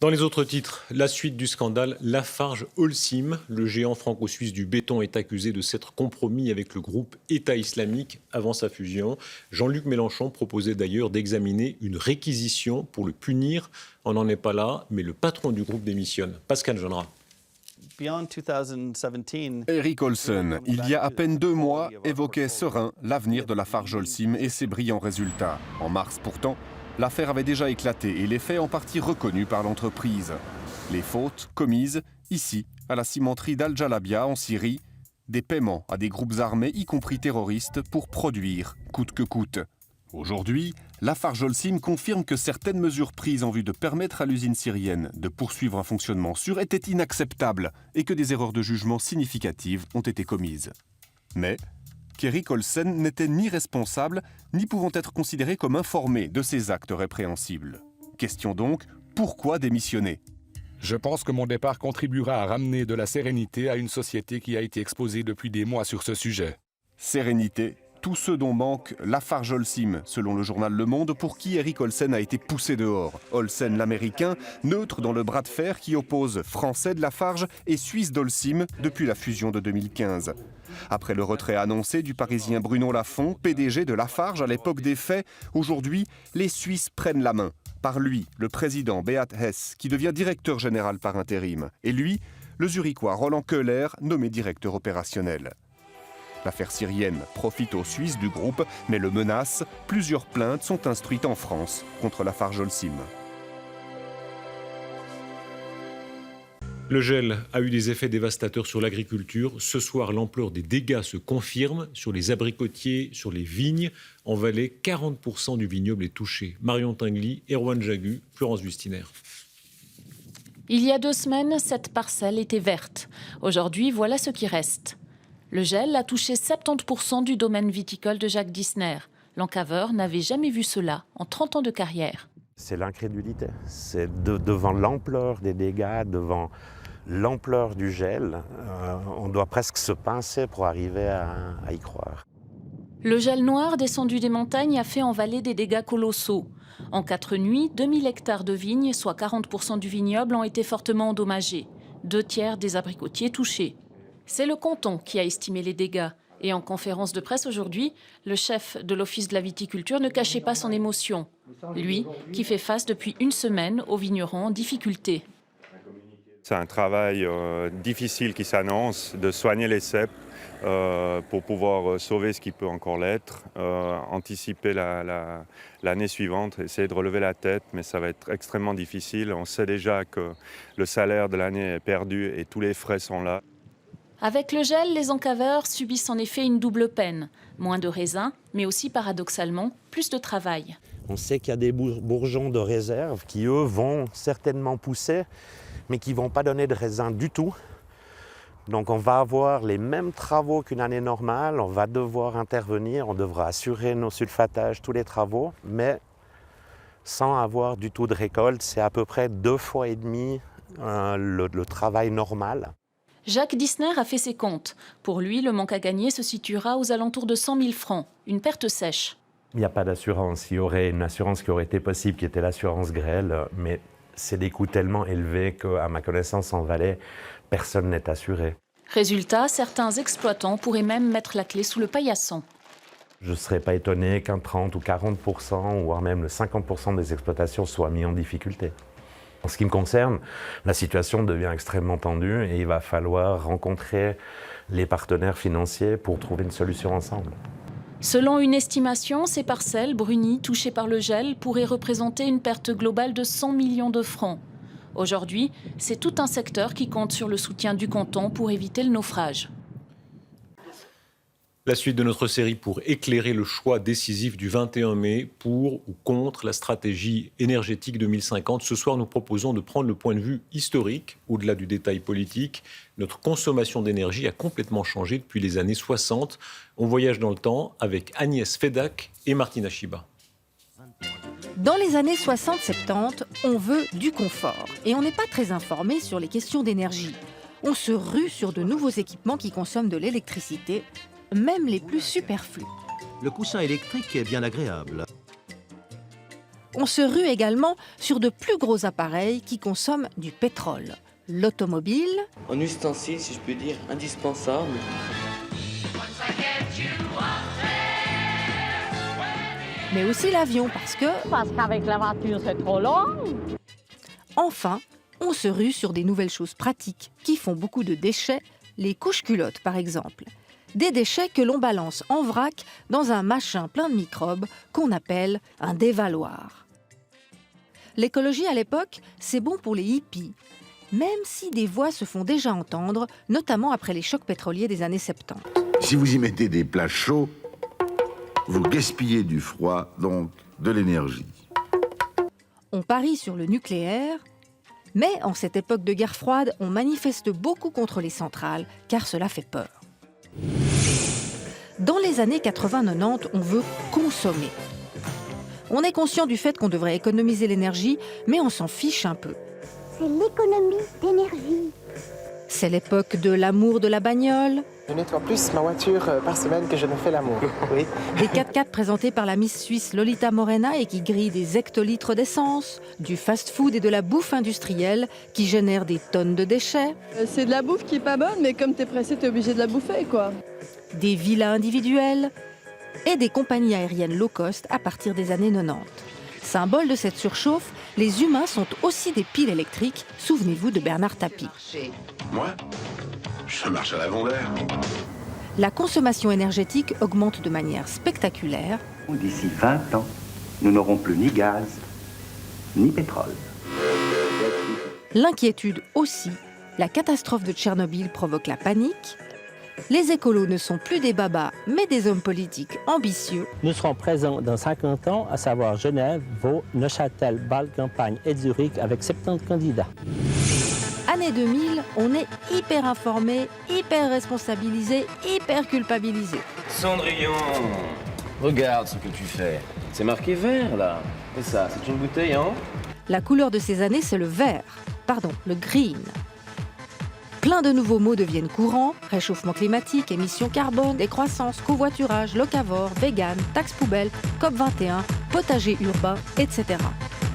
Dans les autres titres, la suite du scandale Lafarge-Holcim. Le géant franco-suisse du béton est accusé de s'être compromis avec le groupe État islamique avant sa fusion. Jean-Luc Mélenchon proposait d'ailleurs d'examiner une réquisition pour le punir. On n'en est pas là, mais le patron du groupe démissionne. Pascal Jeanneret. Erik Olsen, il y a à peine 2 mois, évoquait serein l'avenir de Lafarge-Holcim et ses brillants résultats. En mars pourtant, l'affaire avait déjà éclaté et les faits en partie reconnus par l'entreprise. Les fautes commises ici, à la cimenterie d'Al-Jalabia en Syrie, des paiements à des groupes armés, y compris terroristes, pour produire, coûte que coûte. Aujourd'hui, Lafarge-Holcim confirme que certaines mesures prises en vue de permettre à l'usine syrienne de poursuivre un fonctionnement sûr étaient inacceptables et que des erreurs de jugement significatives ont été commises. Mais qu'Erik Olsen n'était ni responsable, ni pouvant être considéré comme informé de ces actes répréhensibles. Question donc, pourquoi démissionner ? Je pense que mon départ contribuera à ramener de la sérénité à une société qui a été exposée depuis des mois sur ce sujet. Sérénité, tout ce dont manque Lafarge-Holcim, selon le journal Le Monde, pour qui Erik Olsen a été poussé dehors. Olsen, l'américain, neutre dans le bras de fer qui oppose français de Lafarge et suisse d'Holcim depuis la fusion de 2015. Après le retrait annoncé du Parisien Bruno Lafont, PDG de Lafarge à l'époque des faits, aujourd'hui, les Suisses prennent la main. Par lui, le président Beat Hess, qui devient directeur général par intérim. Et lui, le Zurichois Roland Köhler, nommé directeur opérationnel. L'affaire syrienne profite aux Suisses du groupe, mais le menace. Plusieurs plaintes sont instruites en France contre Lafarge-Holcim. Le gel a eu des effets dévastateurs sur l'agriculture. Ce soir, l'ampleur des dégâts se confirme. Sur les abricotiers, sur les vignes, en Valais, 40% du vignoble est touché. Marion Tinguely, Erwan Jagu, Florence Wustiner. Il y a 2 semaines, cette parcelle était verte. Aujourd'hui, voilà ce qui reste. Le gel a touché 70% du domaine viticole de Jacques Dissner. L'encaveur n'avait jamais vu cela en 30 ans de carrière. C'est l'incrédulité. C'est devant l'ampleur des dégâts, devant l'ampleur du gel, on doit presque se pincer pour arriver à y croire. Le gel noir descendu des montagnes a fait en vallée des dégâts colossaux. En 4 nuits, 2000 hectares de vignes, soit 40% du vignoble, ont été fortement endommagés. 2/3 des abricotiers touchés. C'est le canton qui a estimé les dégâts. Et en conférence de presse aujourd'hui, le chef de l'Office de la viticulture ne cachait pas son émotion. Lui, qui fait face depuis 1 semaine aux vignerons en difficulté. C'est un travail difficile qui s'annonce, de soigner les ceps pour pouvoir sauver ce qui peut encore l'être, anticiper l'année suivante, essayer de relever la tête, mais ça va être extrêmement difficile. On sait déjà que le salaire de l'année est perdu et tous les frais sont là. Avec le gel, les encaveurs subissent en effet une double peine. Moins de raisins, mais aussi paradoxalement, plus de travail. On sait qu'il y a des bourgeons de réserve qui, eux, vont certainement pousser, mais qui ne vont pas donner de raisins du tout. Donc on va avoir les mêmes travaux qu'une année normale, on va devoir intervenir, on devra assurer nos sulfatages, tous les travaux, mais sans avoir du tout de récolte. C'est à peu près 2,5 fois le travail normal. Jacques Dissner a fait ses comptes. Pour lui, le manque à gagner se situera aux alentours de 100 000 francs, une perte sèche. Il n'y a pas d'assurance. Il y aurait une assurance qui aurait été possible, qui était l'assurance grêle, mais c'est des coûts tellement élevés qu'à ma connaissance en Valais, personne n'est assuré. Résultat, certains exploitants pourraient même mettre la clé sous le paillasson. Je ne serais pas étonné qu'un 30 ou 40%, voire même le 50% des exploitations soient mis en difficulté. En ce qui me concerne, la situation devient extrêmement tendue et il va falloir rencontrer les partenaires financiers pour trouver une solution ensemble. Selon une estimation, ces parcelles brunies touchées par le gel pourraient représenter une perte globale de 100 millions de francs. Aujourd'hui, c'est tout un secteur qui compte sur le soutien du canton pour éviter le naufrage. La suite de notre série pour éclairer le choix décisif du 21 mai pour ou contre la stratégie énergétique 2050. Ce soir, nous proposons de prendre le point de vue historique, au-delà du détail politique. Notre consommation d'énergie a complètement changé depuis les années 60. On voyage dans le temps avec Agnès Fedak et Martina Chiba. Dans les années 60-70, on veut du confort et on n'est pas très informé sur les questions d'énergie. On se rue sur de nouveaux équipements qui consomment de l'électricité, même les plus superflus. Le coussin électrique est bien agréable. On se rue également sur de plus gros appareils qui consomment du pétrole. L'automobile, Un ustensile, si je peux dire, indispensable. mais aussi l'avion parce qu'avec la voiture c'est trop long. Enfin, on se rue sur des nouvelles choses pratiques qui font beaucoup de déchets, les couches-culottes par exemple. Des déchets que l'on balance en vrac dans un machin plein de microbes qu'on appelle un dévaloir. L'écologie à l'époque, c'est bon pour les hippies, même si des voix se font déjà entendre, notamment après les chocs pétroliers des années 70. Si vous y mettez des plats chauds, vous gaspillez du froid, donc de l'énergie. On parie sur le nucléaire, mais en cette époque de guerre froide, on manifeste beaucoup contre les centrales, car cela fait peur. Dans les années 80-90, on veut consommer. On est conscient du fait qu'on devrait économiser l'énergie, mais on s'en fiche un peu. C'est l'économie d'énergie. C'est l'époque de l'amour de la bagnole. Je nettoie plus ma voiture par semaine que je ne fais l'amour. Oui. Des 4x4 présentés par la Miss Suisse Lolita Morena et qui grillent des hectolitres d'essence, du fast-food et de la bouffe industrielle qui génèrent des tonnes de déchets. C'est de la bouffe qui est pas bonne, mais comme t'es pressé, t'es obligé de la bouffer, quoi. Des villas individuelles et des compagnies aériennes low cost à partir des années 90. Symbole de cette surchauffe, les humains sont aussi des piles électriques. Souvenez-vous de Bernard Tapie. Moi, je marche à l'avant d'air. La consommation énergétique augmente de manière spectaculaire. D'ici 20 ans, nous n'aurons plus ni gaz, ni pétrole. L'inquiétude aussi. La catastrophe de Tchernobyl provoque la panique. Les écolos ne sont plus des babas, mais des hommes politiques ambitieux. Nous serons présents dans 50 ans, à savoir Genève, Vaud, Neuchâtel, Bâle, Campagne et Zurich, avec 70 candidats. Année 2000, on est hyper informé, hyper responsabilisé, hyper culpabilisé. Cendrillon, regarde ce que tu fais. C'est marqué vert, là. C'est ça, c'est une bouteille, hein? La couleur de ces années, c'est le vert. Pardon, le green. Plein de nouveaux mots deviennent courants, réchauffement climatique, émissions carbone, décroissance, covoiturage, locavore, vegan, taxe poubelle, COP21, potager urbain, etc.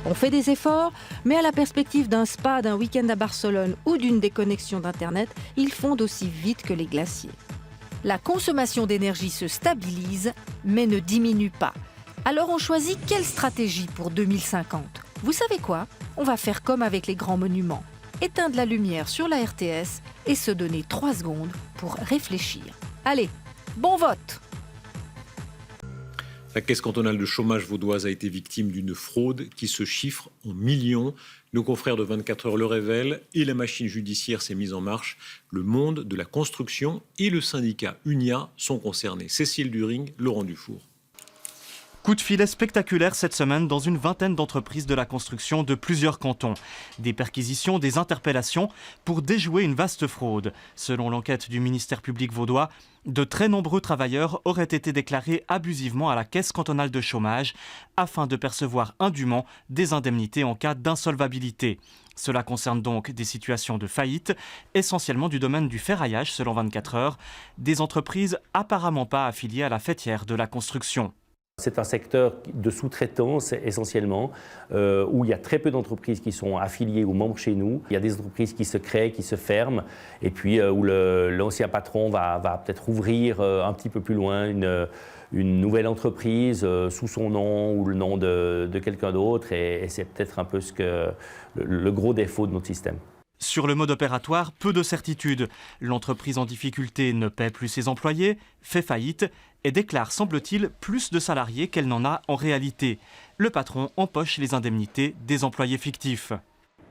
On fait des efforts, mais à la perspective d'un spa, d'un week-end à Barcelone ou d'une déconnexion d'Internet, ils fondent aussi vite que les glaciers. La consommation d'énergie se stabilise, mais ne diminue pas. Alors on choisit quelle stratégie pour 2050 ? Vous savez quoi ? On va faire comme avec les grands monuments. Éteindre la lumière sur la RTS et se donner 3 secondes pour réfléchir. Allez, bon vote! La Caisse cantonale de chômage vaudoise a été victime d'une fraude qui se chiffre en millions. Nos confrères de 24 heures le révèlent et la machine judiciaire s'est mise en marche. Le monde de la construction et le syndicat UNIA sont concernés. Cécile During, Laurent Dufour. Coup de filet spectaculaire cette semaine dans une vingtaine d'entreprises de la construction de plusieurs cantons. Des perquisitions, des interpellations pour déjouer une vaste fraude. Selon l'enquête du ministère public vaudois, de très nombreux travailleurs auraient été déclarés abusivement à la Caisse cantonale de chômage afin de percevoir indûment des indemnités en cas d'insolvabilité. Cela concerne donc des situations de faillite, essentiellement du domaine du ferraillage selon 24 heures, des entreprises apparemment pas affiliées à la fêtière de la construction. C'est un secteur de sous-traitance essentiellement, où il y a très peu d'entreprises qui sont affiliées ou membres chez nous. Il y a des entreprises qui se créent, qui se ferment, et puis où l'ancien patron va peut-être ouvrir un petit peu plus loin une nouvelle entreprise sous son nom ou le nom de quelqu'un d'autre, et c'est peut-être un peu le gros défaut de notre système. Sur le mode opératoire, peu de certitudes. L'entreprise en difficulté ne paie plus ses employés, fait faillite et déclare, semble-t-il, plus de salariés qu'elle n'en a en réalité. Le patron empoche les indemnités des employés fictifs.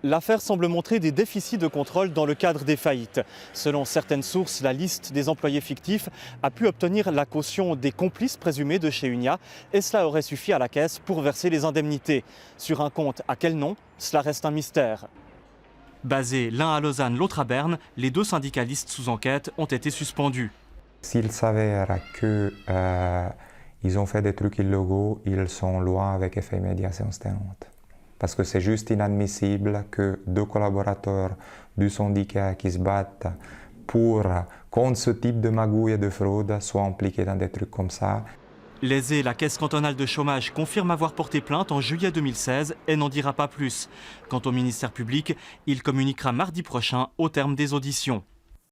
L'affaire semble montrer des déficits de contrôle dans le cadre des faillites. Selon certaines sources, la liste des employés fictifs a pu obtenir la caution des complices présumés de chez UNIA et cela aurait suffi à la caisse pour verser les indemnités. Sur un compte à quel nom ? Cela reste un mystère. Basés l'un à Lausanne, l'autre à Berne, les deux syndicalistes sous enquête ont été suspendus. S'il s'avère qu'ils ont fait des trucs illégaux, ils sont loin avec effet immédiat séance tenante. Parce que c'est juste inadmissible que 2 collaborateurs du syndicat qui se battent contre ce type de magouille et de fraude soient impliqués dans des trucs comme ça. Lésé, la caisse cantonale de chômage confirme avoir porté plainte en juillet 2016 et n'en dira pas plus. Quant au ministère public, il communiquera mardi prochain au terme des auditions.